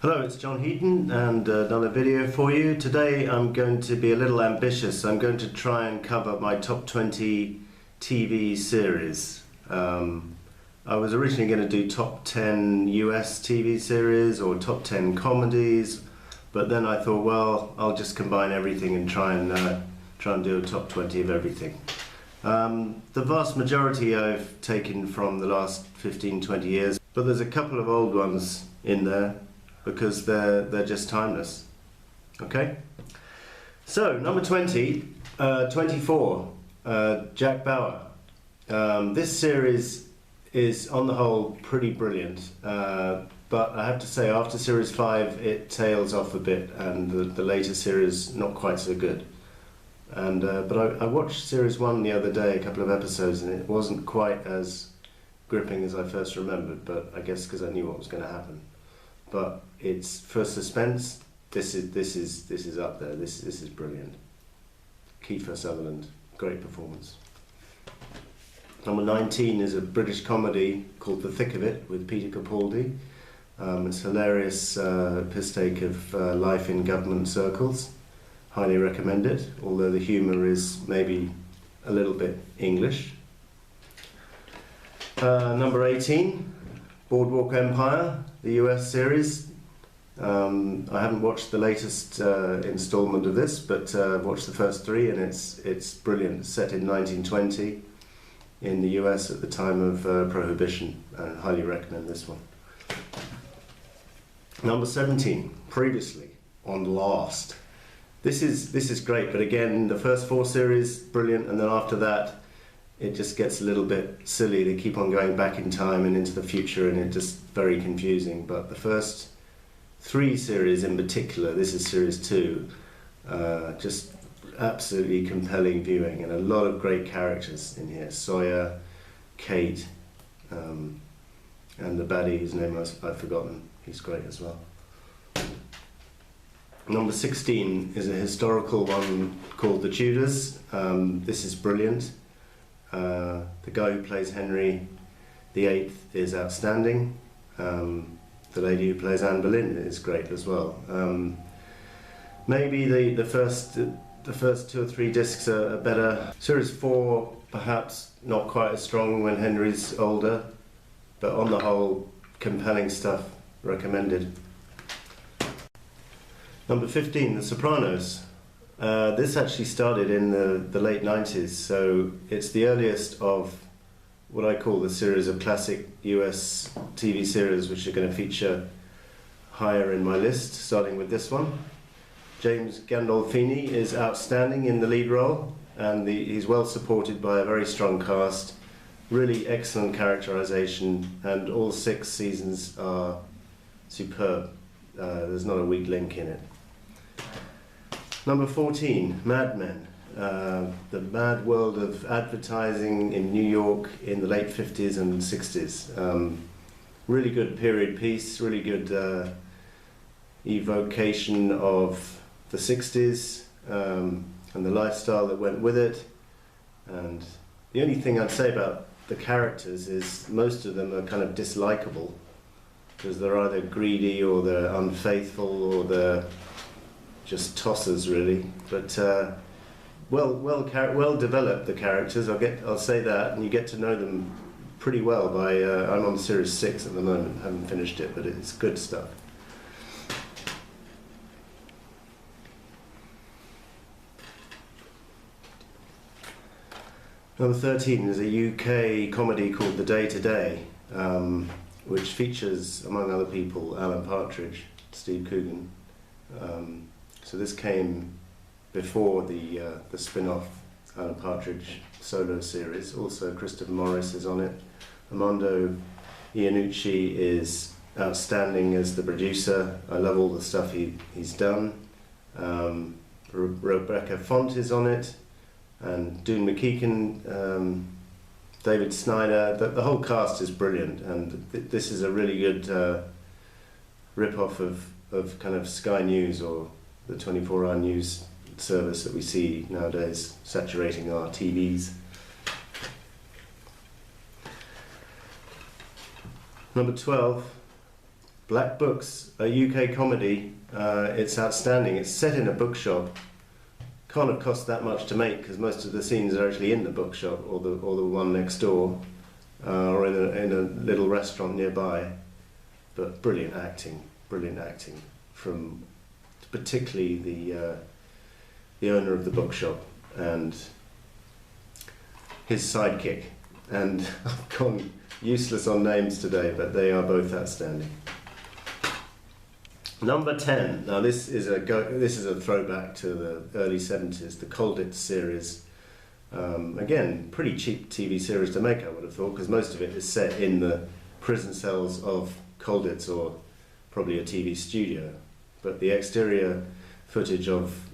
Hello, it's John Heaton and another video for you. Today I'm going to be a little ambitious. I'm going to try and cover my top 20 TV series. I was originally going to do top 10 US TV series or top 10 comedies, but then I thought, well, I'll just combine everything and try and do a top 20 of everything. The vast majority I've taken from the last 15-20 years, but there's a couple of old ones in there because they're just timeless. Okay? So, number 20, 24, Jack Bauer. This series is, on the whole, pretty brilliant, but I have to say, after Series 5, it tails off a bit, and the later series, not quite so good. And but I watched Series 1 the other day, a couple of episodes, and it wasn't quite as gripping as I first remembered, but I guess because I knew what was going to happen. But it's, for suspense, this is up there. This is brilliant. Kiefer Sutherland, great performance. Number 19 is a British comedy called The Thick of It with Peter Capaldi. It's hilarious piss take of life in government circles. Highly recommend it, although the humour is maybe a little bit English. Number 18, Boardwalk Empire, the US series. I haven't watched the latest instalment of this, but I've watched the first three, and it's brilliant. It's set in 1920 in the US at the time of Prohibition. I highly recommend this one. Number 17, previously on Lost. This is great, but again, the first four series, brilliant, and then after that, it just gets a little bit silly. They keep on going back in time and into the future, and it's just very confusing. But the first three series in particular, this is series 2, just absolutely compelling viewing, and a lot of great characters in here. Sawyer, Kate, and the baddie whose name I've forgotten. He's great as well. Number 16 is a historical one called The Tudors. This is brilliant. The guy who plays Henry VIII is outstanding. The lady who plays Anne Boleyn is great as well. Maybe the first 2 or 3 discs are better. Series 4 perhaps not quite as strong when Henry's older, but on the whole, compelling stuff. Recommended. Number 15, The Sopranos. This actually started in the late 90s, so it's the earliest of what I call the series of classic US TV series which are going to feature higher in my list, starting with this one. James Gandolfini is outstanding in the lead role, and he's well supported by a very strong cast, really excellent characterization, and all 6 seasons are superb. There's not a weak link in it. Number 14, Mad Men. The mad world of advertising in New York in the late 50s and 60s. Really good period piece, really good evocation of the 60s and the lifestyle that went with it. And the only thing I'd say about the characters is most of them are kind of dislikable, because they're either greedy or they're unfaithful or they're just tossers, really. But well developed, the characters. I'll say that, and you get to know them pretty well by. I'm on series 6 at the moment. Haven't finished it, but it's good stuff. Number 13 is a UK comedy called The Day Today, which features, among other people, Alan Partridge, Steve Coogan. So this came before the spin-off Alan Partridge solo series. Also, Christopher Morris is on it. Armando Iannucci is outstanding as the producer. I love all the stuff he's done. Rebecca Font is on it, and Dune McKeegan, David Snyder. The whole cast is brilliant, and this is a really good rip-off of kind of Sky News or the 24-hour news service that we see nowadays, saturating our TVs. Number 12, Black Books, a UK comedy. It's outstanding. It's set in a bookshop. Can't have cost that much to make because most of the scenes are actually in the bookshop or the one next door, or in a little restaurant nearby. But brilliant acting from particularly the owner of the bookshop and his sidekick. And I've gone useless on names today, but they are both outstanding. Number 10. Now this is a throwback to the early 70s, the Colditz series. Again, pretty cheap TV series to make, I would have thought, because most of it is set in the prison cells of Colditz, or probably a TV studio. But the exterior footage of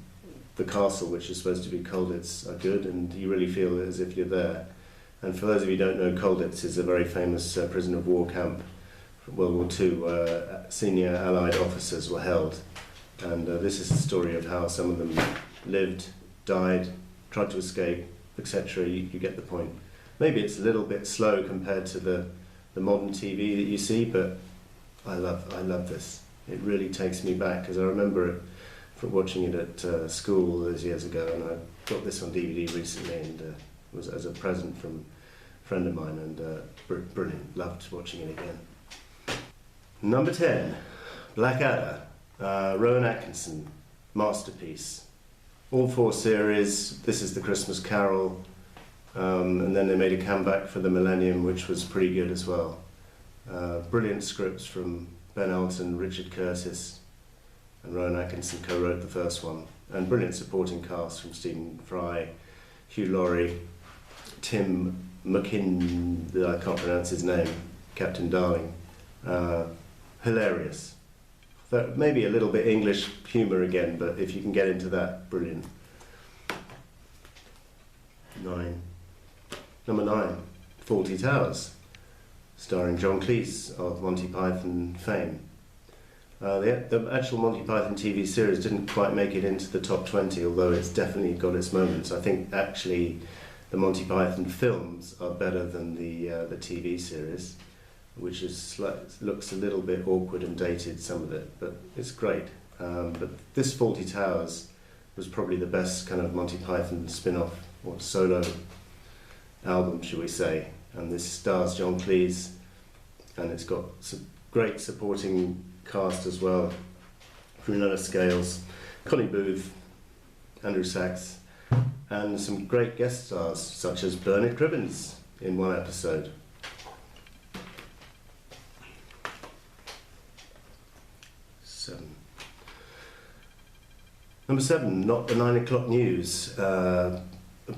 the castle, which is supposed to be Colditz, are good, and you really feel as if you're there. And for those of you who don't know, Colditz is a very famous prisoner of war camp from World War II, where senior Allied officers were held. And this is the story of how some of them lived, died, tried to escape, etc. You get the point. Maybe it's a little bit slow compared to the modern TV that you see, but I love this. It really takes me back, because I remember it from watching it at school those years ago, and I got this on DVD recently, and it was as a present from a friend of mine, and brilliant. Loved watching it again. Number 10, Blackadder, Rowan Atkinson, masterpiece. All 4 series. This is the Christmas Carol, and then they made a comeback for the Millennium, which was pretty good as well. Brilliant scripts from Ben Elton, Richard Curtis, and Rowan Atkinson co-wrote the first one. And brilliant supporting cast from Stephen Fry, Hugh Laurie, Tim McKin, I can't pronounce his name, Captain Darling. Hilarious. Maybe a little bit English humour again, but if you can get into that, brilliant. 9. Number 9, Fawlty Towers, starring John Cleese of Monty Python fame. The actual Monty Python TV series didn't quite make it into the top 20, although it's definitely got its moments. I think actually the Monty Python films are better than the TV series, which looks a little bit awkward and dated, some of it, but it's great. But this Fawlty Towers was probably the best kind of Monty Python spin-off, or solo album, shall we say. And this stars John Cleese, and it's got some great supporting cast as well. Prunella Scales, Connie Booth, Andrew Sachs, and some great guest stars such as Bernard Cribbins in one episode. Number 7, Not the 9 O'Clock News, a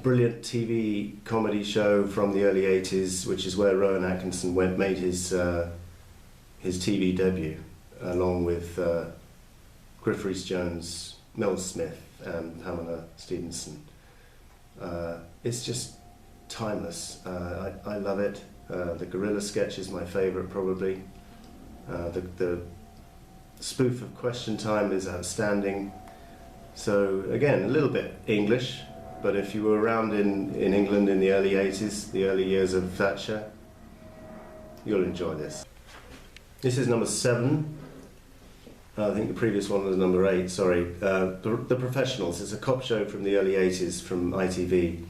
brilliant TV comedy show from the early 80s, which is where Rowan Atkinson made his TV debut, along with Griff Rhys-Jones, Mel Smith, and Pamela Stevenson. It's just timeless. I love it. The gorilla sketch is my favourite, probably. The spoof of Question Time is outstanding. So again, a little bit English, but if you were around in England in the early 80s, the early years of Thatcher, you'll enjoy this. This is number 7. I think the previous one was number 8, sorry. The Professionals. It's a cop show from the early 80s from ITV.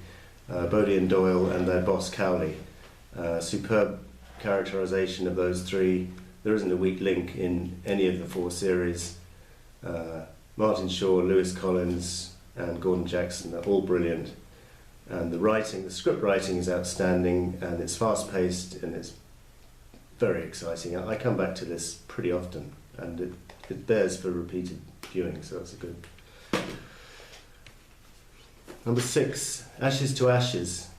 Bodie and Doyle and their boss Cowley. Superb characterisation of those 3. There isn't a weak link in any of the 4 series. Martin Shaw, Lewis Collins, and Gordon Jackson are all brilliant. And the script writing is outstanding, and it's fast-paced, and it's very exciting. I come back to this pretty often, and it bears for repeated viewing, so that's a good. Number 6, Ashes to Ashes.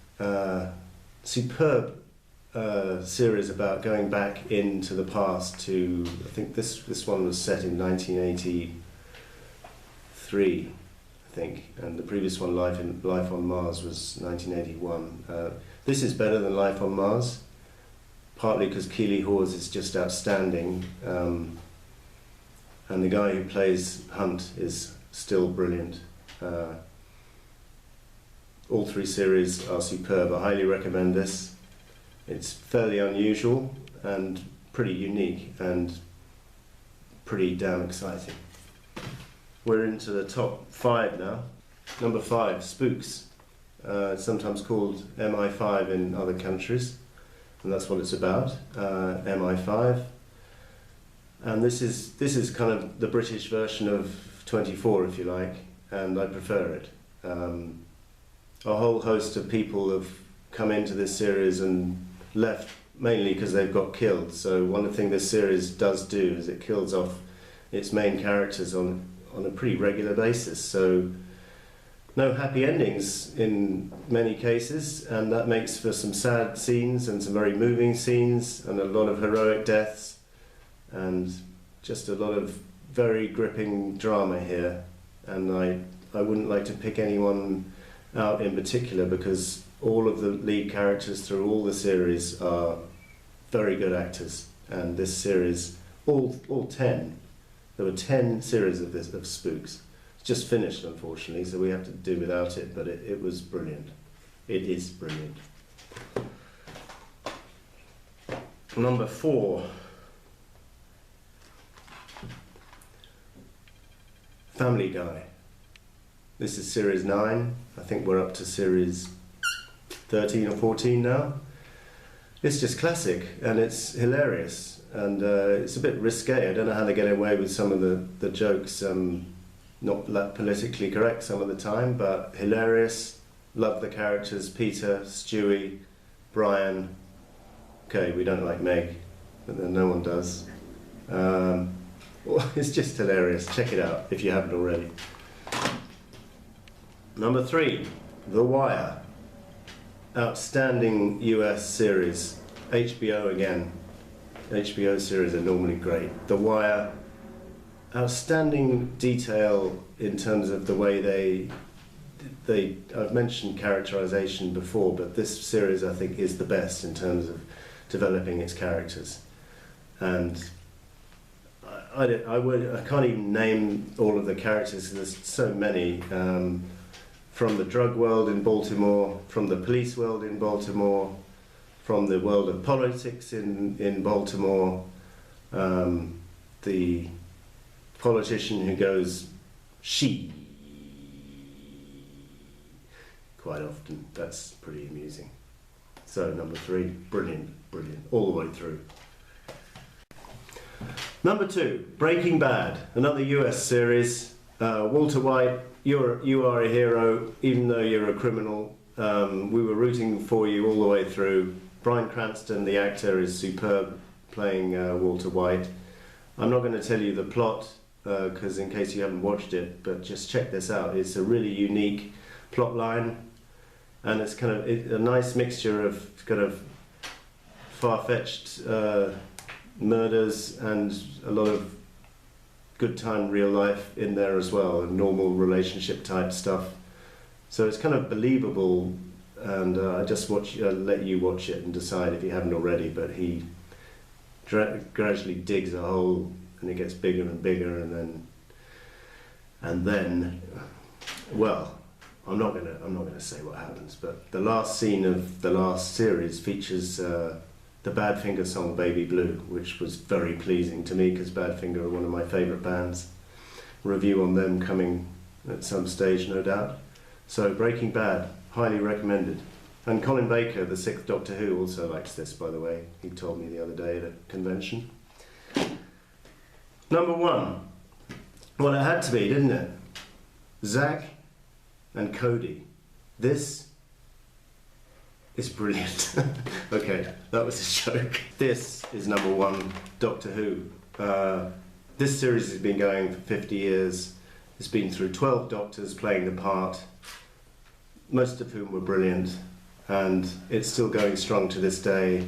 Superb series about going back into the past to, I think this one was set in 1983, I think, and the previous one, Life on Mars, was 1981. This is better than Life on Mars, partly because Keeley Hawes is just outstanding, and the guy who plays Hunt is still brilliant. All 3 series are superb. I highly recommend this. It's fairly unusual and pretty unique, and pretty damn exciting. We're into the top 5 now. Number 5, Spooks. Sometimes called MI5 in other countries, and that's what it's about, MI5. And this is kind of the British version of 24, if you like, and I prefer it. A whole host of people have come into this series and left mainly because they've got killed. So one of the things this series does do is it kills off its main characters on a pretty regular basis. So no happy endings in many cases, and that makes for some sad scenes and some very moving scenes and a lot of heroic deaths and just a lot of very gripping drama here. And I wouldn't like to pick anyone out in particular because all of the lead characters through all the series are very good actors, and this series, all 10, there were 10 series of Spooks. It's just finished, unfortunately, so we have to do without it, but it was brilliant. It is brilliant. Number 4, Family Guy. This is series 9. I think we're up to series 13 or 14 now. It's just classic, and it's hilarious, and it's a bit risque. I don't know how they get away with some of the jokes, not that politically correct some of the time, but hilarious. Love the characters, Peter, Stewie, Brian. Okay, we don't like Meg, but then no one does. Well, it's just hilarious. Check it out if you haven't already. Number 3, The Wire. Outstanding US series. HBO again. HBO series are normally great. The Wire. Outstanding detail in terms of the way I've mentioned characterization before, but this series I think is the best in terms of developing its characters. And I can't even name all of the characters, there's so many. From the drug world in Baltimore, from the police world in Baltimore, from the world of politics in Baltimore, the politician who goes, "she," quite often. That's pretty amusing. So number 3, brilliant, brilliant, all the way through. Number 2, Breaking Bad, another US series. Walter White, you are a hero, even though you're a criminal. We were rooting for you all the way through. Bryan Cranston, the actor, is superb playing Walter White. I'm not going to tell you the plot, because in case you haven't watched it, but just check this out. It's a really unique plot line, and it's kind of a nice mixture of kind of far-fetched murders and a lot of good time real life in there as well, and normal relationship type stuff. So it's kind of believable, and I just let you watch it and decide if you haven't already. But he gradually digs a hole, and it gets bigger and bigger, and then, well, I'm not gonna say what happens. But the last scene of the last series features the Badfinger song Baby Blue, which was very pleasing to me because Badfinger are one of my favourite bands. Review on them coming at some stage, no doubt. So Breaking Bad, highly recommended. And Colin Baker, the 6th Doctor Who, also likes this, by the way. He told me the other day at a convention. Number 1. Well, it had to be, didn't it? Zack and Cody. This is brilliant. Okay, that was a joke. This is number 1, Doctor Who. This series has been going for 50 years. It's been through 12 doctors playing the part, most of whom were brilliant, and it's still going strong to this day.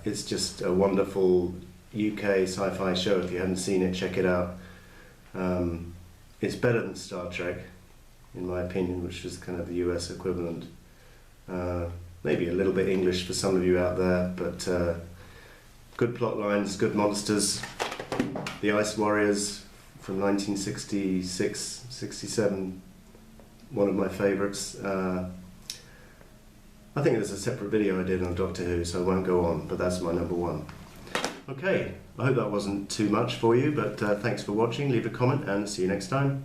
It's just a wonderful UK sci-fi show. If you haven't seen it, check it out. It's better than Star Trek, in my opinion, which is kind of the US equivalent. Maybe a little bit English for some of you out there, but good plot lines, good monsters. The Ice Warriors from 1966, 67, one of my favourites. I think there's a separate video I did on Doctor Who, so I won't go on, but that's my number 1. Okay, I hope that wasn't too much for you, but thanks for watching. Leave a comment and see you next time.